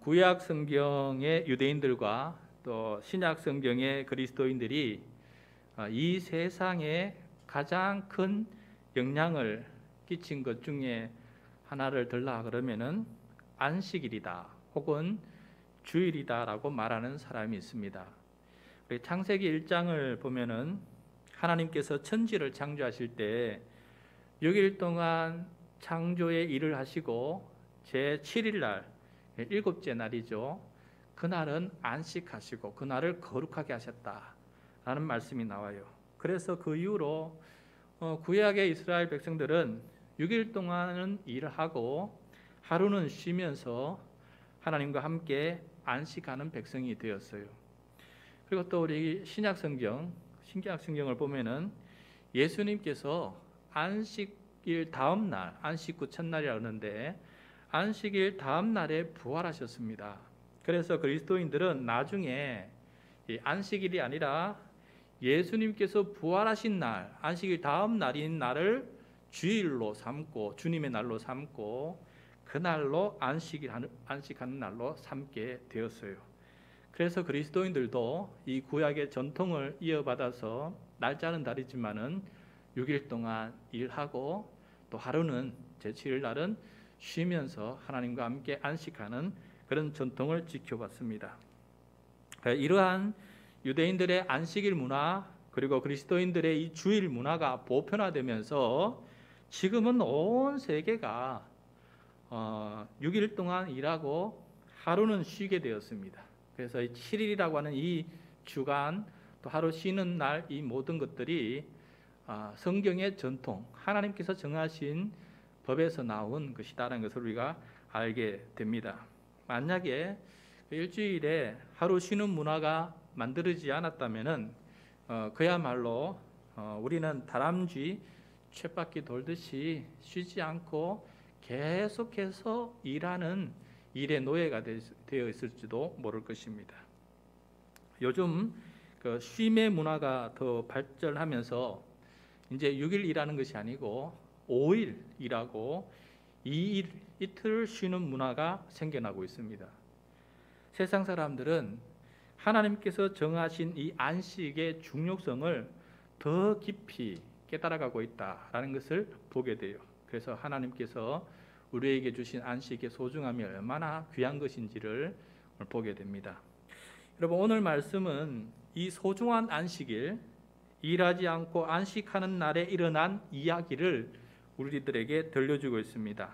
구약 성경의 유대인들과 또 신약 성경의 그리스도인들이 이 세상에 가장 큰 영향을 끼친 것 중에 하나를 들라 그러면은 안식일이다 혹은 주일이다라고 말하는 사람이 있습니다. 우리 창세기 1장을 보면은 하나님께서 천지를 창조하실 때 6일 동안 창조의 일을 하시고 제 7일 날, 일곱째 날이죠. 그날은 안식하시고 그날을 거룩하게 하셨다라는 말씀이 나와요. 그래서 그 이후로 구약의 이스라엘 백성들은 6일 동안은 일을 하고 하루는 쉬면서 하나님과 함께 안식하는 백성이 되었어요. 그리고 또 우리 신약 성경, 신약 성경을 보면은 예수님께서 안식일 다음 날, 안식 후 첫날이라고 하는데 안식일 다음 날에 부활하셨습니다. 그래서 그리스도인들은 나중에 이 안식일이 아니라 예수님께서 부활하신 날, 안식일 다음 날인 날을 주일로 삼고 주님의 날로 삼고 그날로 안식하는 날로 삼게 되었어요. 그래서 그리스도인들도 이 구약의 전통을 이어받아서 날짜는 다르지만은 6일 동안 일하고 또 하루는 제7일 날은 쉬면서 하나님과 함께 안식하는 그런 전통을 지켜왔습니다. 이러한 유대인들의 안식일 문화 그리고 그리스도인들의 이 주일 문화가 보편화되면서 지금은 온 세계가 6일 동안 일하고 하루는 쉬게 되었습니다. 그래서 7일이라고 하는 이 주간 또 하루 쉬는 날 이 모든 것들이 성경의 전통 하나님께서 정하신 법에서 나온 것이다라는 것을 우리가 알게 됩니다. 만약에 일주일에 하루 쉬는 문화가 만들어지지 않았다면은 그야말로 우리는 다람쥐 쳇바퀴 돌듯이 쉬지 않고 계속해서 일하는 일의 노예가 되어 있을지도 모를 것입니다. 요즘 그 쉼의 문화가 더 발전하면서 이제 6일 일하는 것이 아니고 5일 일하고 2일 이틀 쉬는 문화가 생겨나고 있습니다. 세상 사람들은 하나님께서 정하신 이 안식의 중요성을 더 깊이 깨달아가고 있다라는 것을 보게 돼요. 그래서 하나님께서 우리에게 주신 안식의 소중함이 얼마나 귀한 것인지를 보게 됩니다. 여러분, 오늘 말씀은 이 소중한 안식일, 일하지 않고 안식하는 날에 일어난 이야기를 우리들에게 들려주고 있습니다.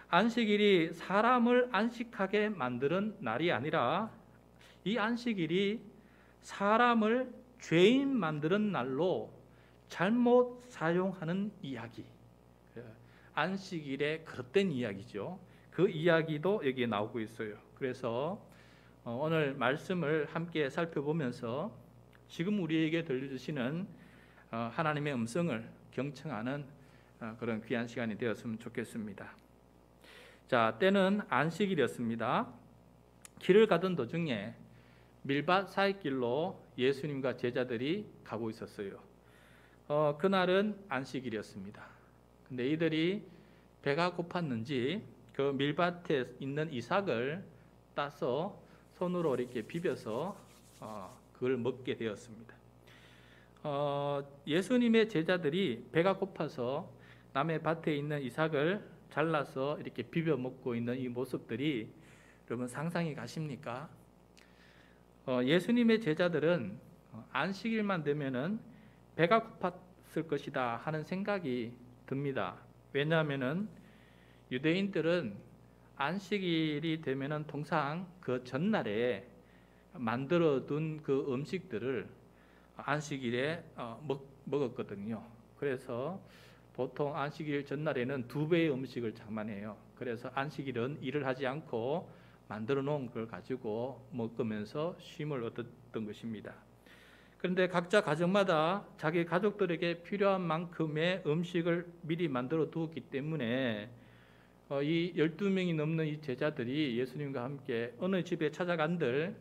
안식일이 사람을 안식하게 만드는 날이 아니라 이 안식일이 사람을 죄인 만드는 날로 잘못 사용하는 이야기, 안식일의 그릇된 이야기죠. 그 이야기도 여기에 나오고 있어요. 그래서 오늘 말씀을 함께 살펴보면서 지금 우리에게 들려주시는 하나님의 음성을 경청하는 그런 귀한 시간이 되었으면 좋겠습니다. 자, 때는 안식일이었습니다. 길을 가던 도중에 밀밭 사이길로 예수님과 제자들이 가고 있었어요. 그날은 안식일이었습니다. 근데 이들이 배가 고팠는지 그 밀밭에 있는 이삭을 따서 손으로 이렇게 비벼서 그걸 먹게 되었습니다. 예수님의 제자들이 배가 고파서 남의 밭에 있는 이삭을 잘라서 이렇게 비벼 먹고 있는 이 모습들이 여러분 상상이 가십니까? 예수님의 제자들은 안식일만 되면은 배가 고팠을 것이다 하는 생각이 듭니다. 왜냐하면은 유대인들은 안식일이 되면은 통상 그 전날에 만들어둔 그 음식들을 안식일에 먹었거든요. 그래서 보통 안식일 전날에는 2배의 음식을 장만해요. 그래서 안식일은 일을 하지 않고 만들어 놓은 걸 가지고 먹으면서 쉼을 얻었던 것입니다. 그런데 각자 가정마다 자기 가족들에게 필요한 만큼의 음식을 미리 만들어 두었기 때문에 이 12명이 넘는 이 제자들이 예수님과 함께 어느 집에 찾아간들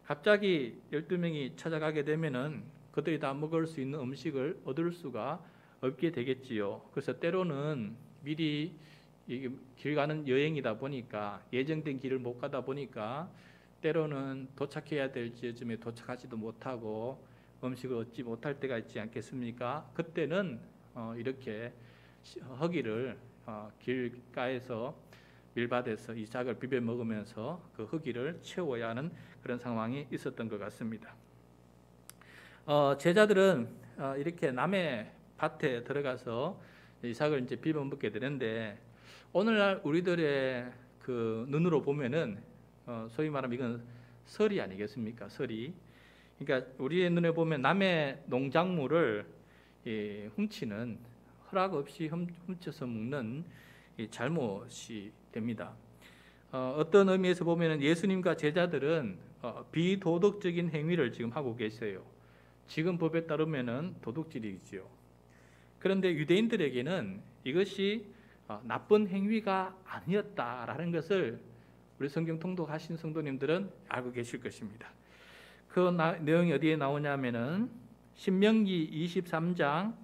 갑자기 12명이 찾아가게 되면은 그들이 다 먹을 수 있는 음식을 얻을 수가 없게 되겠지요. 그래서 때로는 미리 이게 길 가는 여행이다 보니까 예정된 길을 못 가다 보니까 때로는 도착해야 될 지점에 도착하지도 못하고 음식을 얻지 못할 때가 있지 않겠습니까? 그때는 이렇게 허기를 길가에서 밀밭에서 이삭을 비벼 먹으면서 그 허기를 채워야 하는 그런 상황이 있었던 것 같습니다. 제자들은 이렇게 남의 밭에 들어가서 이삭을 이제 비벼 먹게 되는데, 오늘날 우리들의 그 눈으로 보면은 소위 말하면 이건 설이 아니겠습니까? 설이. 그러니까 우리의 눈에 보면 남의 농작물을 훔치는, 허락 없이 훔쳐서 먹는 잘못이 됩니다. 어떤 의미에서 보면은 예수님과 제자들은 비도덕적인 행위를 지금 하고 계세요. 지금 법에 따르면은 도둑질이지요. 그런데 유대인들에게는 이것이 나쁜 행위가 아니었다라는 것을 우리 성경 통독하신 성도님들은 알고 계실 것입니다. 그 내용이 어디에 나오냐면은 신명기 23장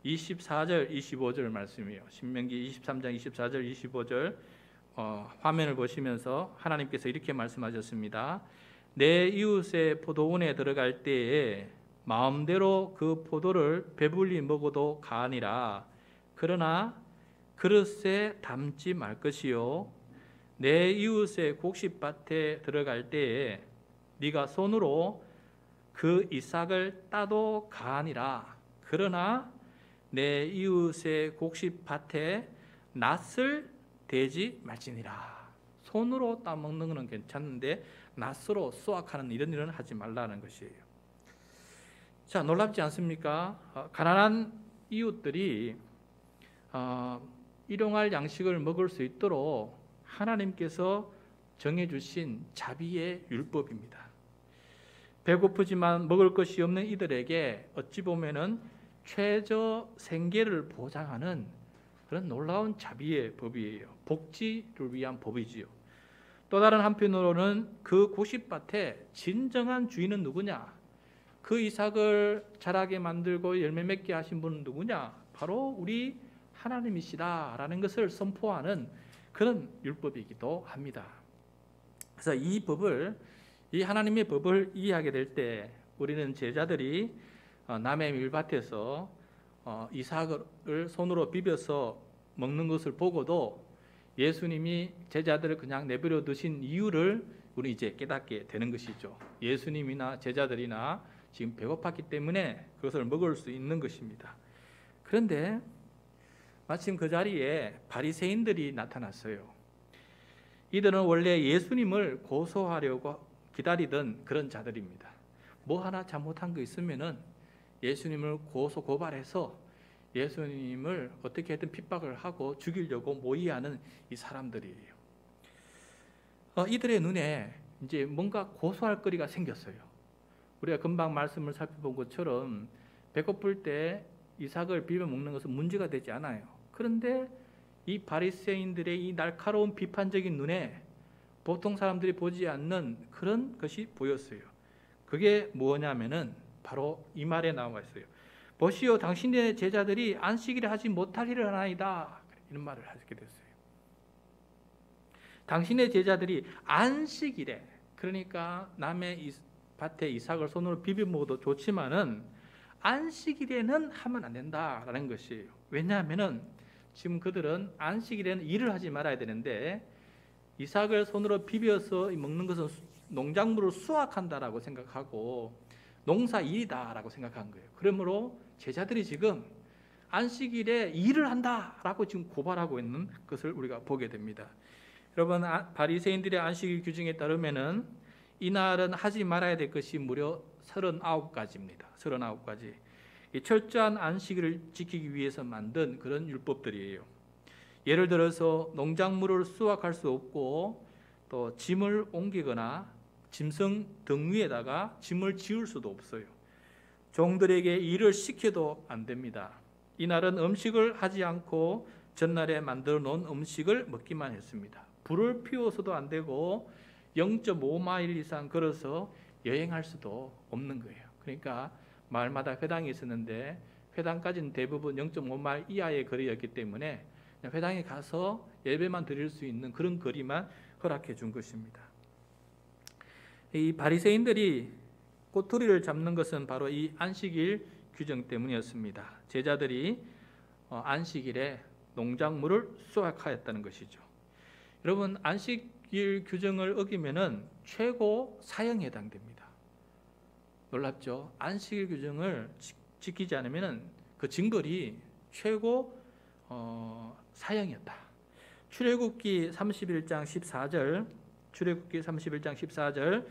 24절 25절 말씀이에요. 신명기 23장 24절 25절 화면을 보시면서 하나님께서 이렇게 말씀하셨습니다. 내 이웃의 포도원에 들어갈 때에 마음대로 그 포도를 배불리 먹어도 가니라. 그러나 그릇에 담지 말 것이요, 내 이웃의 곡식밭에 들어갈 때에 네가 손으로 그 이삭을 따도 가니라. 그러나 내 이웃의 곡식밭에 낫을 대지 말지니라. 손으로 따먹는 것은 괜찮은데 낫으로 수확하는 이런 일은 하지 말라는 것이에요. 자, 놀랍지 않습니까? 가난한 이웃들이 일용할 양식을 먹을 수 있도록 하나님께서 정해주신 자비의 율법입니다. 배고프지만 먹을 것이 없는 이들에게 어찌 보면은 최저 생계를 보장하는 그런 놀라운 자비의 법이에요. 복지를 위한 법이지요. 또 다른 한편으로는 그 곡식밭에 진정한 주인은 누구냐? 그 이삭을 자라게 만들고 열매 맺게 하신 분은 누구냐? 바로 우리 하나님이시다라는 것을 선포하는 그런 율법이기도 합니다. 그래서 이 하나님의 법을 이해하게 될 때 우리는 제자들이 남의 밀밭에서 이삭을 손으로 비벼서 먹는 것을 보고도 예수님이 제자들을 그냥 내버려 두신 이유를 우리 이제 깨닫게 되는 것이죠. 예수님이나 제자들이나 지금 배고팠기 때문에 그것을 먹을 수 있는 것입니다. 그런데 마침 그 자리에 바리새인들이 나타났어요. 이들은 원래 예수님을 고소하려고 기다리던 그런 자들입니다. 뭐 하나 잘못한 거 있으면은 예수님을 고발해서 예수님을 어떻게든 핍박을 하고 죽이려고 모의하는 이 사람들이에요. 이들의 눈에 이제 뭔가 고소할 거리가 생겼어요. 우리가 금방 말씀을 살펴본 것처럼 배고플 때 이삭을 비벼 먹는 것은 문제가 되지 않아요. 그런데 이 바리새인들의 이 날카로운 비판적인 눈에 보통 사람들이 보지 않는 그런 것이 보였어요. 그게 뭐냐면은 바로 이 말에 나와 있어요. 보시오, 당신의 제자들이 안식일에 하지 못할 일을 하나이다. 이런 말을 하게 됐어요. 당신의 제자들이 안식일에, 그러니까 남의 밭에 이삭을 손으로 비벼 먹어도 좋지만은 안식일에는 하면 안 된다라는 것이에요. 왜냐하면은 지금 그들은 안식일에는 일을 하지 말아야 되는데 이삭을 손으로 비벼서 먹는 것은 농작물을 수확한다라고 생각하고 농사 일이다라고 생각한 거예요. 그러므로 제자들이 지금 안식일에 일을 한다라고 지금 고발하고 있는 것을 우리가 보게 됩니다. 여러분, 바리새인들의 안식일 규정에 따르면은 이날은 하지 말아야 될 것이 무려 39가지입니다. 39가지. 이 철저한 안식일을 지키기 위해서 만든 그런 율법들이에요. 예를 들어서 농작물을 수확할 수 없고 또 짐을 옮기거나 짐승 등 위에다가 짐을 지울 수도 없어요. 종들에게 일을 시켜도 안 됩니다. 이날은 음식을 하지 않고 전날에 만들어 놓은 음식을 먹기만 했습니다. 불을 피워서도 안 되고 0.5마일 이상 걸어서 여행할 수도 없는 거예요. 그러니까 마을마다 회당이 있었는데 회당까지는 대부분 0.5마일 이하의 거리였기 때문에 회당에 가서 예배만 드릴 수 있는 그런 거리만 허락해 준 것입니다. 이 바리새인들이 꼬투리를 잡는 것은 바로 이 안식일 규정 때문이었습니다. 제자들이 안식일에 농작물을 수확하였다는 것이죠. 여러분, 안식일 규정을 어기면은 최고 사형에 해당됩니다. 놀랍죠? 안식일 규정을 지키지 않으면은 그 징벌이 최고 사형이었다. 출애굽기 31장 14절, 출애굽기 31장 14절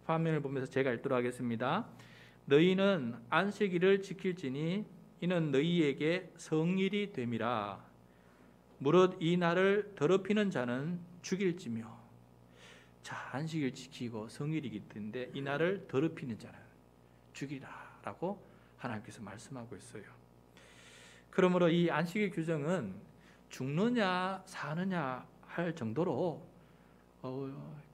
화면을 보면서 제가 읽도록 하겠습니다. 너희는 안식일을 지킬지니 이는 너희에게 성일이 됨이라. 무릇 이 날을 더럽히는 자는 죽일지며. 자, 안식일 지키고 성일이기 때문에 이 날을 더럽히는 자는 죽이라라고 하나님께서 말씀하고 있어요. 그러므로 이 안식일 규정은 죽느냐 사느냐 할 정도로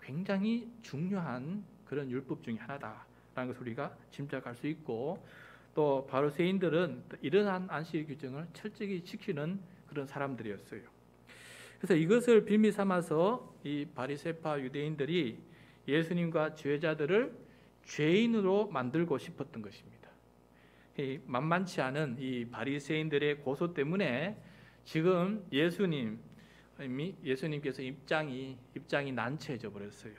굉장히 중요한 그런 율법 중에 하나다라는 것을 우리가 짐작할 수 있고, 또 바리새인들은 이러한 안식일 규정을 철저히 지키는 그런 사람들이었어요. 그래서 이것을 빌미 삼아서 이 바리새파 유대인들이 예수님과 제자들을 죄인으로 만들고 싶었던 것입니다. 만만치 않은 이 바리새인들의 고소 때문에 지금 예수님께서 입장이 난처해져 버렸어요.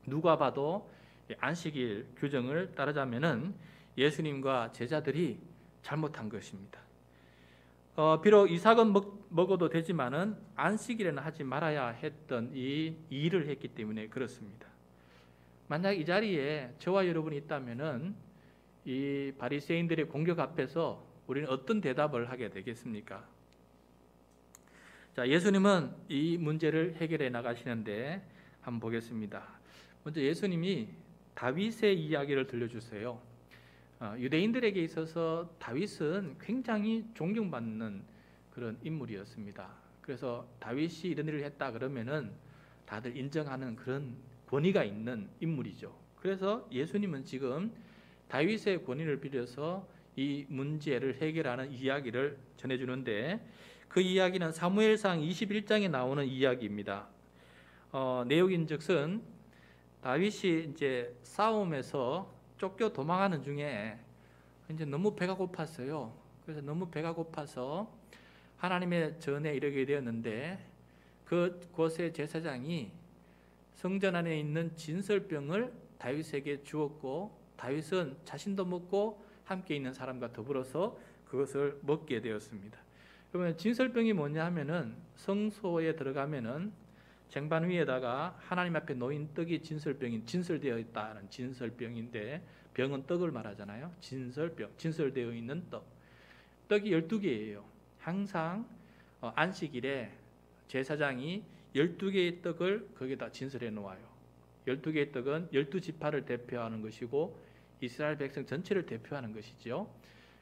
누가 봐도 안식일 규정을 따르자면은 예수님과 제자들이 잘못한 것입니다. 비록 이삭은 먹어도 되지만은 안식일에는 하지 말아야 했던 이 일을 했기 때문에 그렇습니다. 만약 이 자리에 저와 여러분이 있다면은 이 바리새인들의 공격 앞에서 우리는 어떤 대답을 하게 되겠습니까? 자, 예수님은 이 문제를 해결해 나가시는데 한번 보겠습니다. 먼저 예수님이 다윗의 이야기를 들려주세요. 유대인들에게 있어서 다윗은 굉장히 존경받는 그런 인물이었습니다. 그래서 다윗이 이런 일을 했다 그러면은 다들 인정하는 그런 권위가 있는 인물이죠. 그래서 예수님은 지금 다윗의 권위를 빌려서 이 문제를 해결하는 이야기를 전해주는데, 그 이야기는 사무엘상 21장에 나오는 이야기입니다. 내용인즉슨 다윗이 이제 싸움에서 쫓겨 도망하는 중에 이제 너무 배가 고팠어요. 그래서 너무 배가 고파서 하나님의 전에 이르게 되었는데, 그곳의 제사장이 성전 안에 있는 진설병을 다윗에게 주었고, 다윗은 자신도 먹고 함께 있는 사람과 더불어서 그것을 먹게 되었습니다. 그러면 진설병이 뭐냐 하면은 성소에 들어가면은 쟁반 위에다가 하나님 앞에 놓인 떡이 진설되어 있다는 진설병인데, 병은 떡을 말하잖아요. 진설병, 진설되어 있는 떡이 12개예요. 항상 안식일에 제사장이 12개의 떡을 거기다 진설해 놓아요. 12개의 떡은 12지파를 대표하는 것이고 이스라엘 백성 전체를 대표하는 것이죠.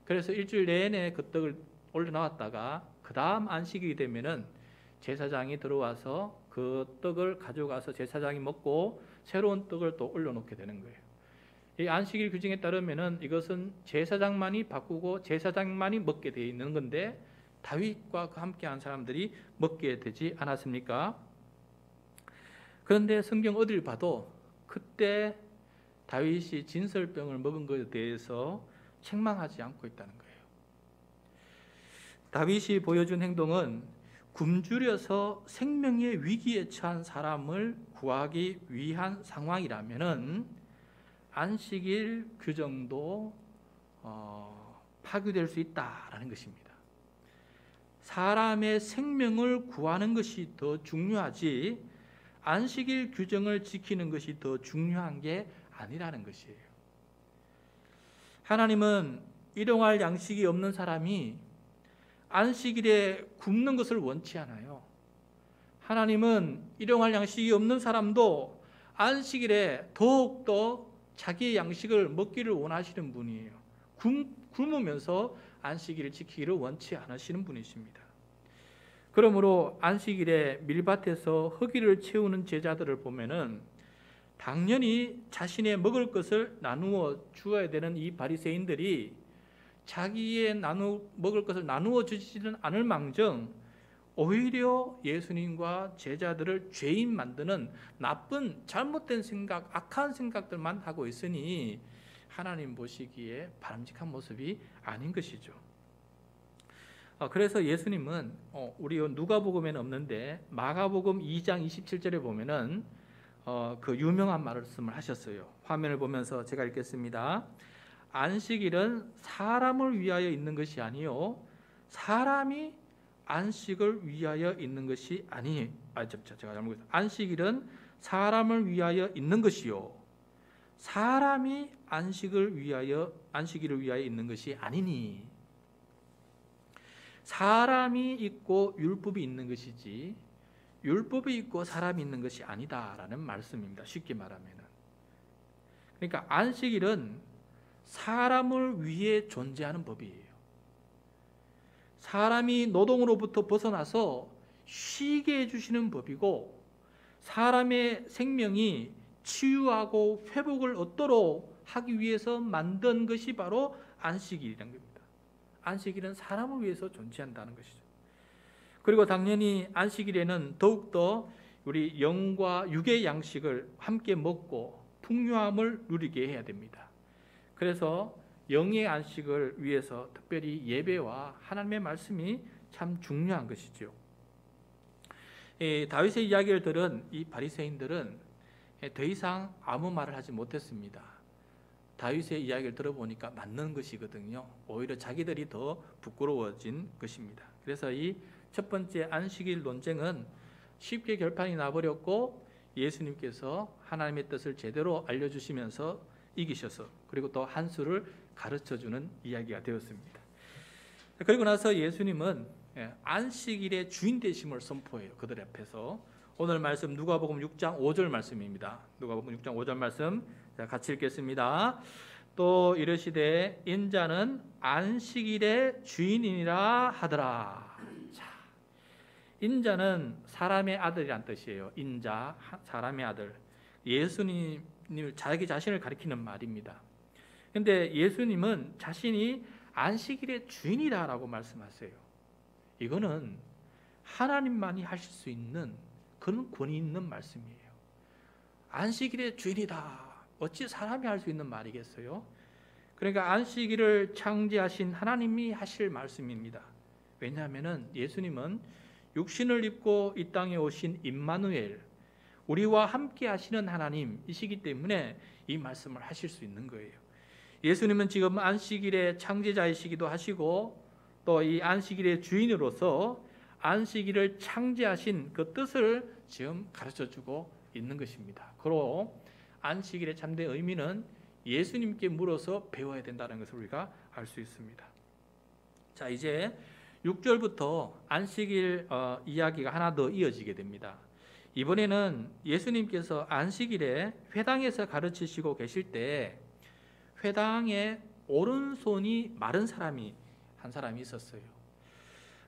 그래서 일주일 내내 그 떡을 올려놓았다가 그 다음 안식일이 되면은 제사장이 들어와서 그 떡을 가져가서 제사장이 먹고 새로운 떡을 또 올려놓게 되는 거예요. 이 안식일 규정에 따르면은 이것은 제사장만이 바꾸고 제사장만이 먹게 되어 있는 건데, 다윗과 함께한 사람들이 먹게 되지 않았습니까? 그런데 성경 어딜 봐도 그때 다윗이 진설병을 먹은 것에 대해서 책망하지 않고 있다는 거예요. 다윗이 보여준 행동은 굶주려서 생명의 위기에 처한 사람을 구하기 위한 상황이라면은 안식일 규정도 파괴될 수 있다라는 것입니다. 사람의 생명을 구하는 것이 더 중요하지 안식일 규정을 지키는 것이 더 중요한 게 아니라는 것이에요. 하나님은 일용할 양식이 없는 사람이 안식일에 굶는 것을 원치 않아요. 하나님은 일용할 양식이 없는 사람도 안식일에 더욱더 자기의 양식을 먹기를 원하시는 분이에요. 굶으면서 안식일을 지키기를 원치 않으시는 분이십니다. 그러므로 안식일에 밀밭에서 허기를 채우는 제자들을 보면은 당연히 자신의 먹을 것을 나누어 주어야 되는 이 바리새인들이 자기의 먹을 것을 나누어 주지는 않을 망정 오히려 예수님과 제자들을 죄인 만드는 나쁜 잘못된 생각, 악한 생각들만 하고 있으니 하나님 보시기에 바람직한 모습이 아닌 것이죠. 그래서 예수님은 우리 누가복음에는 없는데 마가복음 2장 27절에 보면은 그 유명한 말씀을 하셨어요. 화면을 보면서 제가 읽겠습니다. 안식일은 사람을 위하여 있는 것이 아니요 사람이 안식을 위하여 있는 것이 제가 잘못했어요. 안식일은 사람을 위하여 있는 것이요 사람이 안식일을 위하여 있는 것이 아니니. 사람이 있고 율법이 있는 것이지 율법이 있고 사람이 있는 것이 아니다라는 말씀입니다. 쉽게 말하면은. 그러니까 안식일은 사람을 위해 존재하는 법이에요. 사람이 노동으로부터 벗어나서 쉬게 해주시는 법이고 사람의 생명이 치유하고 회복을 얻도록 하기 위해서 만든 것이 바로 안식일이라는 겁니다. 안식일은 사람을 위해서 존재한다는 것이죠. 그리고 당연히 안식일에는 더욱더 우리 영과 육의 양식을 함께 먹고 풍요함을 누리게 해야 됩니다. 그래서 영의 안식을 위해서 특별히 예배와 하나님의 말씀이 참 중요한 것이죠. 다윗의 이야기를 들은 이 바리새인들은 더 이상 아무 말을 하지 못했습니다. 다윗의 이야기를 들어보니까 맞는 것이거든요. 오히려 자기들이 더 부끄러워진 것입니다. 그래서 이 첫 번째 안식일 논쟁은 쉽게 결판이 나버렸고 예수님께서 하나님의 뜻을 제대로 알려주시면서 이기셔서 그리고 또 한 수를 가르쳐주는 이야기가 되었습니다. 그리고 나서 예수님은 안식일의 주인 되심을 선포해요. 그들 앞에서. 오늘 말씀 누가복음 6장 5절 말씀입니다. 누가복음 6장 5절 말씀 같이 읽겠습니다. 또 이르시되 인자는 안식일의 주인이니라 하더라. 자, 인자는 사람의 아들이란 뜻이에요. 인자, 사람의 아들. 예수님을 자기 자신을 가리키는 말입니다. 그런데 예수님은 자신이 안식일의 주인이다라고 말씀하세요. 이거는 하나님만이 하실 수 있는 그런 권위 있는 말씀이에요. 안식일의 주인이다. 어찌 사람이 할 수 있는 말이겠어요? 그러니까 안식일을 창조하신 하나님이 하실 말씀입니다. 왜냐하면 예수님은 육신을 입고 이 땅에 오신 임마누엘, 우리와 함께 하시는 하나님이시기 때문에 이 말씀을 하실 수 있는 거예요. 예수님은 지금 안식일의 창제자이시기도 하시고 또 이 안식일의 주인으로서 안식일을 창제하신 그 뜻을 지금 가르쳐주고 있는 것입니다. 그로 안식일의 참된 의미는 예수님께 물어서 배워야 된다는 것을 우리가 알 수 있습니다. 자, 이제 6절부터 안식일 이야기가 하나 더 이어지게 됩니다. 이번에는 예수님께서 안식일에 회당에서 가르치시고 계실 때 회당에 오른손이 마른 사람이 한 사람이 있었어요.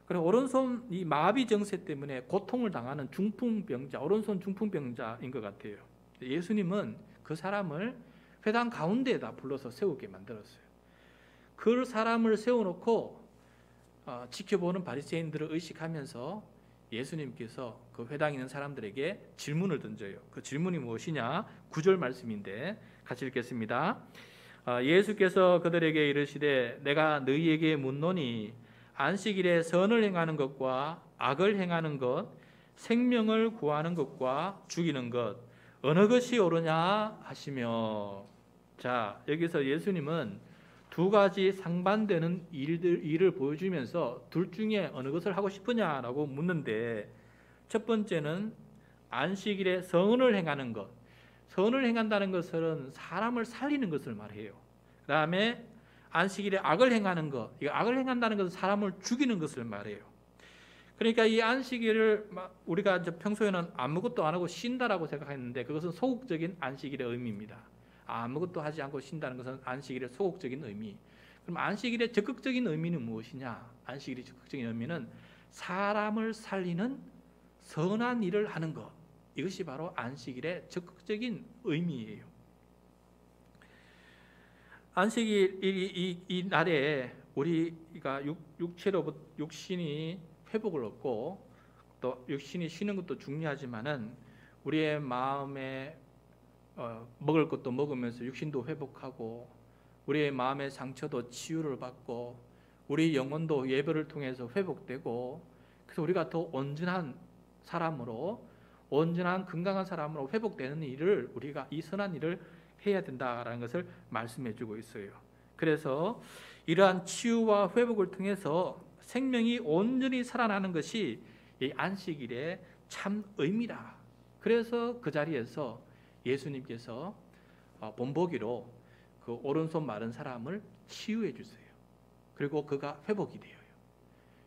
그리고 오른손 이 마비 증세 때문에 고통을 당하는 중풍병자, 오른손 중풍병자인 것 같아요. 예수님은 그 사람을 회당 가운데에다 불러서 세우게 만들었어요. 그 사람을 세워놓고 지켜보는 바리새인들을 의식하면서 예수님께서 그 회당에 있는 사람들에게 질문을 던져요. 그 질문이 무엇이냐? 9절 말씀인데 같이 읽겠습니다. 예수께서 그들에게 이르시되 내가 너희에게 묻노니 안식일에 선을 행하는 것과 악을 행하는 것, 생명을 구하는 것과 죽이는 것 어느 것이 옳으냐 하시며. 자, 여기서 예수님은 두 가지 상반되는 일을 보여주면서 둘 중에 어느 것을 하고 싶으냐라고 묻는데 첫 번째는 안식일에 선을 행하는 것. 선을 행한다는 것은 사람을 살리는 것을 말해요. 그 다음에 안식일에 악을 행하는 것. 이 악을 행한다는 것은 사람을 죽이는 것을 말해요. 그러니까 이 안식일을 우리가 이제 평소에는 아무것도 안 하고 쉰다라고 생각했는데 그것은 소극적인 안식일의 의미입니다. 아무것도 하지 않고 쉰다는 것은 안식일의 소극적인 의미. 그럼 안식일의 적극적인 의미는 무엇이냐? 안식일의 적극적인 의미는 사람을 살리는 선한 일을 하는 것. 이것이 바로 안식일의 적극적인 의미예요. 안식일 이 날에 우리가 육신이 회복을 얻고 또 육신이 쉬는 것도 중요하지만은 우리의 마음에 먹을 것도 먹으면서 육신도 회복하고 우리의 마음의 상처도 치유를 받고 우리 영혼도 예배를 통해서 회복되고 그래서 우리가 더 온전한 사람으로 온전한 건강한 사람으로 회복되는 일을 우리가 이 선한 일을 해야 된다라는 것을 말씀해 주고 있어요. 그래서 이러한 치유와 회복을 통해서 생명이 온전히 살아나는 것이 이 안식일의 참 의미다. 그래서 그 자리에서 예수님께서 본보기로 그 오른손 마른 사람을 치유해 주세요. 그리고 그가 회복이 되어요.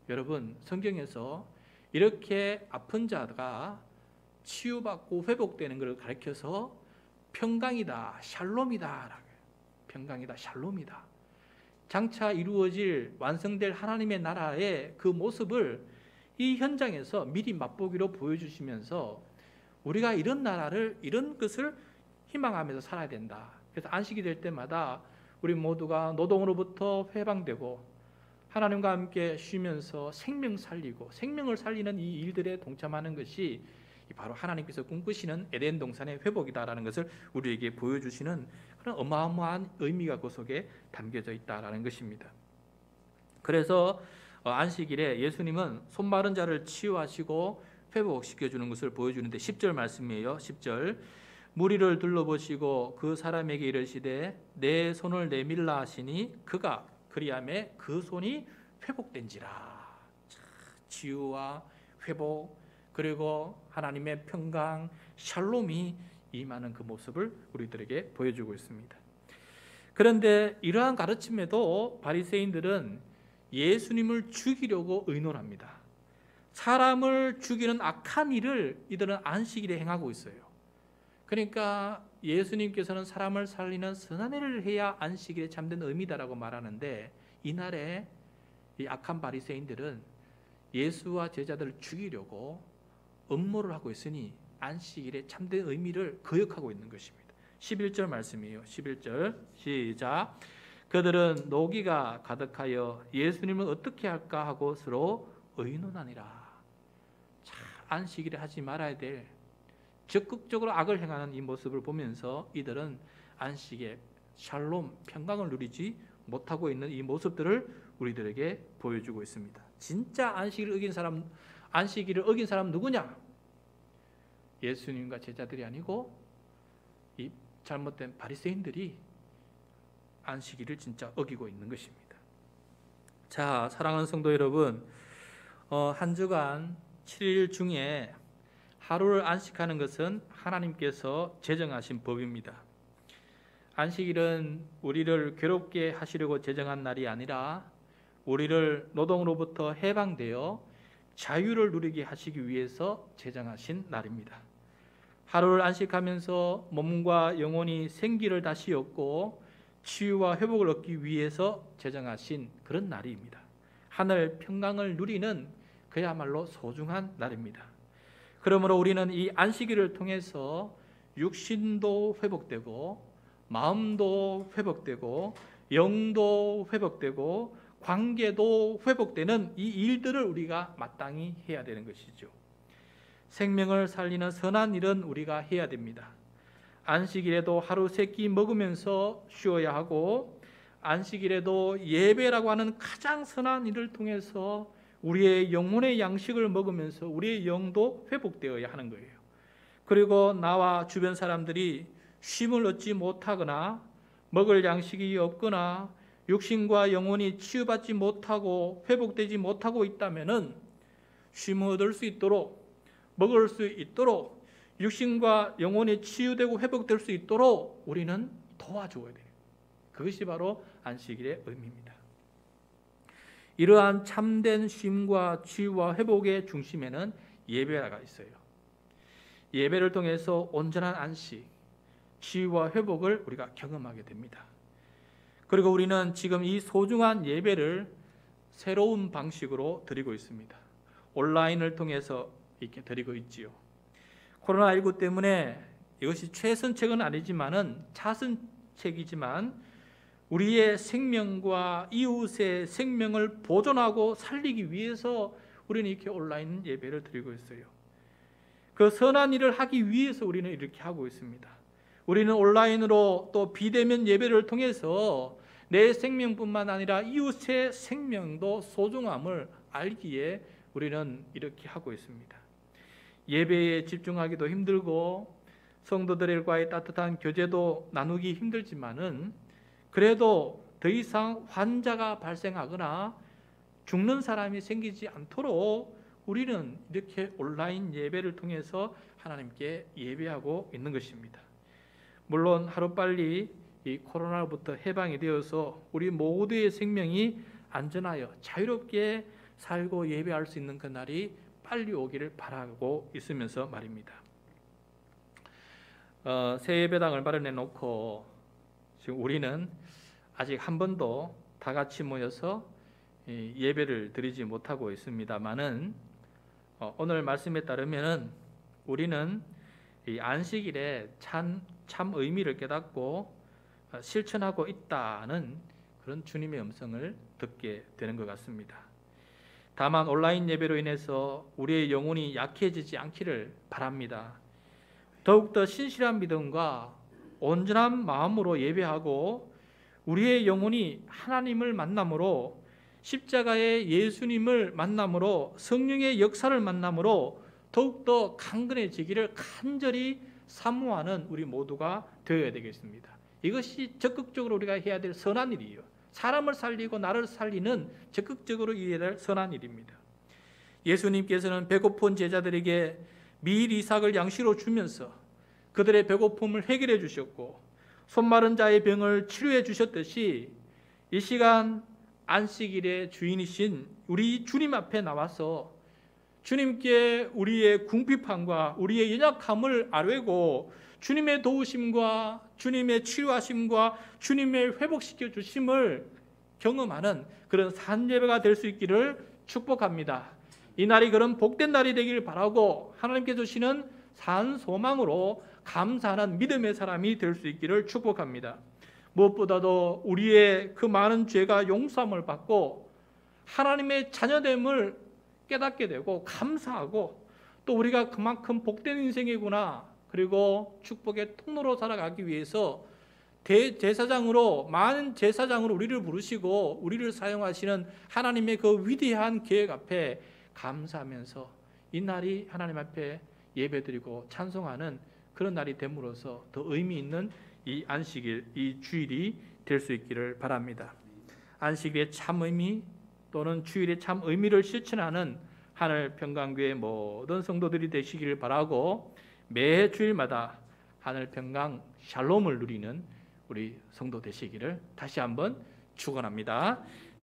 여러분, 성경에서 이렇게 아픈 자가 치유받고 회복되는 것을 가르쳐서 평강이다, 샬롬이다. 평강이다, 샬롬이다. 장차 이루어질 완성될 하나님의 나라의 그 모습을 이 현장에서 미리 맛보기로 보여주시면서 우리가 이런 나라를, 이런 것을 희망하면서 살아야 된다. 그래서 안식이 될 때마다 우리 모두가 노동으로부터 해방되고 하나님과 함께 쉬면서 생명 살리고 생명을 살리는 이 일들에 동참하는 것이 바로 하나님께서 꿈꾸시는 에덴 동산의 회복이다라는 것을 우리에게 보여주시는 그런 어마어마한 의미가 그 속에 담겨져 있다라는 것입니다. 그래서 안식일에 예수님은 손 마른 자를 치유하시고 회복시켜주는 것을 보여주는데 10절 말씀이에요. 10절 무리를 둘러보시고 그 사람에게 이르시되 내 손을 내밀라 하시니 그가 그리하매 그 손이 회복된지라. 치유와 회복 그리고 하나님의 평강 샬롬이 임하는 그 모습을 우리들에게 보여주고 있습니다. 그런데 이러한 가르침에도 바리새인들은 예수님을 죽이려고 의논합니다. 사람을 죽이는 악한 일을 이들은 안식일에 행하고 있어요. 그러니까 예수님께서는 사람을 살리는 선한 일을 해야 안식일에 참된 의미다라고 말하는데 이날에 이 악한 바리새인들은 예수와 제자들을 죽이려고 음모를 하고 있으니 안식일의 참된 의미를 거역하고 있는 것입니다. 11절 말씀이에요. 11절 시작. 그들은 노기가 가득하여 예수님을 어떻게 할까 하고 서로 의논하니라. 안식일에 하지 말아야 될 적극적으로 악을 행하는 이 모습을 보면서 이들은 안식의 샬롬, 평강을 누리지 못하고 있는 이 모습들을 우리들에게 보여주고 있습니다. 진짜 안식일을 어긴 사람 누구냐? 예수님과 제자들이 아니고 이 잘못된 바리새인들이 안식일을 진짜 어기고 있는 것입니다. 자, 사랑하는 성도 여러분, 한 주간 7일 중에 하루를 안식하는 것은 하나님께서 제정하신 법입니다. 안식일은 우리를 괴롭게 하시려고 제정한 날이 아니라 우리를 노동으로부터 해방되어 자유를 누리게 하시기 위해서 제정하신 날입니다. 하루를 안식하면서 몸과 영혼이 생기를 다시 얻고 치유와 회복을 얻기 위해서 제정하신 그런 날입니다. 하늘 평강을 누리는 그야말로 소중한 날입니다. 그러므로 우리는 이 안식일을 통해서 육신도 회복되고 마음도 회복되고 영도 회복되고 관계도 회복되는 이 일들을 우리가 마땅히 해야 되는 것이죠. 생명을 살리는 선한 일은 우리가 해야 됩니다. 안식일에도 하루 세 끼 먹으면서 쉬어야 하고 안식일에도 예배라고 하는 가장 선한 일을 통해서 우리의 영혼의 양식을 먹으면서 우리의 영도 회복되어야 하는 거예요. 그리고 나와 주변 사람들이 쉼을 얻지 못하거나 먹을 양식이 없거나 육신과 영혼이 치유받지 못하고 회복되지 못하고 있다면은 쉼을 얻을 수 있도록 먹을 수 있도록 육신과 영혼이 치유되고 회복될 수 있도록 우리는 도와줘야 돼요. 그것이 바로 안식일의 의미입니다. 이러한 참된 쉼과 치유와 회복의 중심에는 예배가 있어요. 예배를 통해서 온전한 안식, 치유와 회복을 우리가 경험하게 됩니다. 그리고 우리는 지금 이 소중한 예배를 새로운 방식으로 드리고 있습니다. 온라인을 통해서 이렇게 드리고 있지요. 코로나19 때문에 이것이 최선책은 아니지만은 차선책이지만 우리의 생명과 이웃의 생명을 보존하고 살리기 위해서 우리는 이렇게 온라인 예배를 드리고 있어요. 그 선한 일을 하기 위해서 우리는 이렇게 하고 있습니다. 우리는 온라인으로 또 비대면 예배를 통해서 내 생명뿐만 아니라 이웃의 생명도 소중함을 알기에 우리는 이렇게 하고 있습니다. 예배에 집중하기도 힘들고 성도들과의 따뜻한 교제도 나누기 힘들지만은 그래도 더 이상 환자가 발생하거나 죽는 사람이 생기지 않도록 우리는 이렇게 온라인 예배를 통해서 하나님께 예배하고 있는 것입니다. 물론 하루빨리 이 코로나로부터 해방이 되어서 우리 모두의 생명이 안전하여 자유롭게 살고 예배할 수 있는 그날이 빨리 오기를 바라고 있으면서 말입니다. 새 예배당을 마련해 놓고 지금 우리는 아직 한 번도 다 같이 모여서 예배를 드리지 못하고 있습니다만은 오늘 말씀에 따르면은 우리는 이 안식일에 참 의미를 깨닫고 실천하고 있다는 그런 주님의 음성을 듣게 되는 것 같습니다. 다만 온라인 예배로 인해서 우리의 영혼이 약해지지 않기를 바랍니다. 더욱더 신실한 믿음과 온전한 마음으로 예배하고 우리의 영혼이 하나님을 만남으로 십자가의 예수님을 만남으로 성령의 역사를 만남으로 더욱더 강건해지기를 간절히 사모하는 우리 모두가 되어야 되겠습니다. 이것이 적극적으로 우리가 해야 될 선한 일이에요. 사람을 살리고 나를 살리는 적극적으로 이해해야 될 선한 일입니다. 예수님께서는 배고픈 제자들에게 밀 이삭을 양식으로 주면서 그들의 배고픔을 해결해 주셨고 손마른 자의 병을 치료해 주셨듯이 이 시간 안식일의 주인이신 우리 주님 앞에 나와서 주님께 우리의 궁핍함과 우리의 연약함을 아뢰고 주님의 도우심과 주님의 치유하심과 주님의 회복시켜 주심을 경험하는 그런 산예배가 될 수 있기를 축복합니다. 이 날이 그런 복된 날이 되기를 바라고 하나님께 주시는 산 소망으로 감사하는 믿음의 사람이 될 수 있기를 축복합니다. 무엇보다도 우리의 그 많은 죄가 용서함을 받고 하나님의 자녀됨을 깨닫게 되고 감사하고 또 우리가 그만큼 복된 인생이구나, 그리고 축복의 통로로 살아가기 위해서 대제사장으로, 많은 제사장으로 우리를 부르시고 우리를 사용하시는 하나님의 그 위대한 계획 앞에 감사하면서 이 날이 하나님 앞에 예배드리고 찬송하는 그런 날이 됨으로써 더 의미 있는 이 안식일, 이 주일이 될 수 있기를 바랍니다. 안식일의 참 의미 또는 주일의 참 의미를 실천하는 하늘 평강교회 모든 성도들이 되시기를 바라고 매 주일마다 하늘 평강 샬롬을 누리는 우리 성도 되시기를 다시 한번 축원합니다.